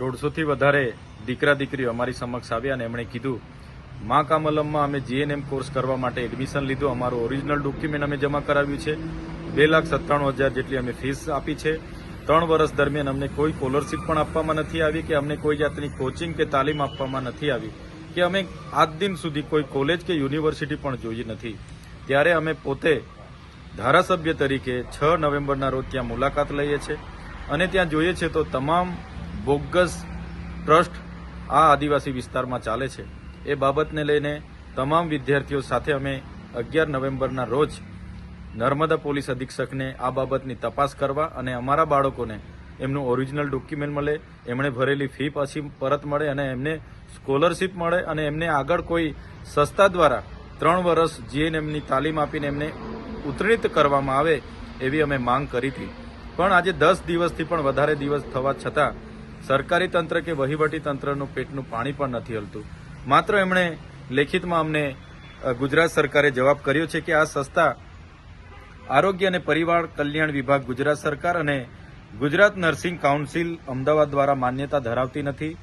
150થી વધારે દીકરા દીકરીઓ અમારી સમક્ષ આવ્યા અને એમણે કીધું મા કામલમમાં અમે જીએનએમ કોર્સ કરવા માટે એડમિશન લીધું, અમારું ઓરિજિનલ ડોક્યુમેન્ટ અમે જમા કરાવ્યું છે, 2,97,000 જેટલી અમે ફીસ આપી છે, 3 વર્ષ દરમિયાન અમને કોઈ સ્કોલરશીપ પણ આપવામાં નથી આવી કે અમને કોઈ જાતની કોચિંગ કે તાલીમ આપવામાં નથી આવી કે અમે આજ દિન સુધી કોઈ કોલેજ કે યુનિવર્સિટી પણ જોઈ નથી. ત્યારે અમે પોતે ધારાસભ્ય તરીકે 6 નવેમ્બરના રોજ ત્યાં મુલાકાત લઈએ છીએ અને ત્યાં જોઈએ છે તો તમામ બોગસ ટ્રસ્ટ આ આદિવાસી વિસ્તારમાં ચાલે છે. એ બાબતને લઈને તમામ વિદ્યાર્થીઓ સાથે અમે 11 નવેમ્બરના રોજ નર્મદા પોલીસ અધિક્ષકને આ બાબતની તપાસ કરવા અને અમારા બાળકોને એમનું ઓરિજિનલ ડોક્યુમેન્ટ મળે, એમણે ભરેલી ફી પાછી પરત મળે અને એમને સ્કોલરશીપ મળે અને એમને આગળ કોઈ સંસ્થા દ્વારા 3 વર્ષ જીએનએમની તાલીમ આપીને એમને ઉત્તીર્ણ કરવામાં આવે એવી અમે માંગ કરી હતી. પણ આજે 10 દિવસથી પણ વધારે દિવસ થવા છતાં સરકારી તંત્ર કે વહીવટી તંત્રનું પેટનું પાણી પણ નથી હલતું. માત્ર એમણે લેખિતમાં અમને ગુજરાત સરકારે જવાબ કર્યો છે કે આ સંસ્થા આરોગ્ય અને પરિવાર કલ્યાણ વિભાગ ગુજરાત સરકાર અને ગુજરાત નર્સિંગ કાઉન્સિલ અમદાવાદ દ્વારા માન્યતા ધરાવતી નથી,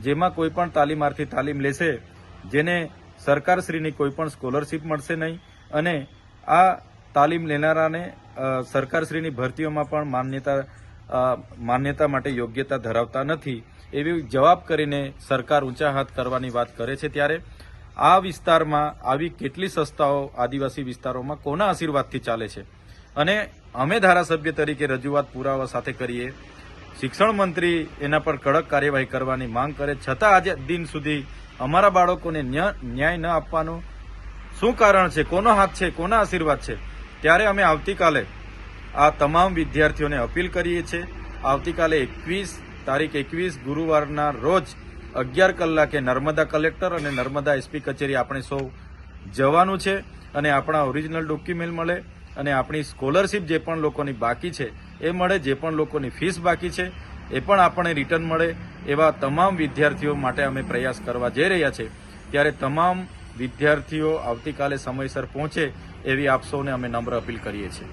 જેમાં કોઈપણ તાલીમાર્થી તાલીમ લેશે જેને સરકારશ્રીની કોઈપણ સ્કોલરશીપ મળશે નહીં અને આ તાલીમ લેનારાને સરકારશ્રીની ભરતીઓમાં પણ માન્યતા માટે યોગ્યતા ધરાવતા નથી એવી જવાબ કરીને સરકાર ઊંચા હાથ કરવાની વાત કરે છે. ત્યારે આ વિસ્તારમાં આવી કેટલી સંસ્થાઓ આદિવાસી વિસ્તારોમાં કોના આશીર્વાદથી ચાલે છે અને અમે ધારાસભ્ય તરીકે રજૂઆત પુરાવા સાથે કરીએ, શિક્ષણ મંત્રી એના પર કડક કાર્યવાહી કરવાની માંગ કરે, છતાં આજે દિન સુધી અમારા બાળકોને ન્યાય ન આપવાનું શું કારણ છે, કોનો હાથ છે, કોના આશીર્વાદ છે? ત્યારે અમે આવતીકાલે આ તમામ વિદ્યાર્થીઓને અપીલ કરીએ છીએ. આવતીકાલે તારીખ 21 ગુરુવારના રોજ 11 કલાકે નર્મદા કલેક્ટર અને નર્મદા એસપી કચેરી આપણે સૌ જવાનું છે અને આપણા ઓરિજિનલ ડોક્યુમેન્ટ મળે અને આપણી સ્કોલરશીપ જે પણ લોકોની બાકી છે એ મળે, જે પણ લોકોની ફીસ બાકી છે એ પણ આપણને રિટર્ન મળે. એવા તમામ વિદ્યાર્થીઓ માટે અમે પ્રયાસ કરવા જઈ રહ્યા છે. ત્યારે તમામ વિદ્યાર્થીઓ આવતીકાલે સમયસર પહોંચે એવી આપ સૌને અમે નમ્ર અપીલ કરીએ છીએ.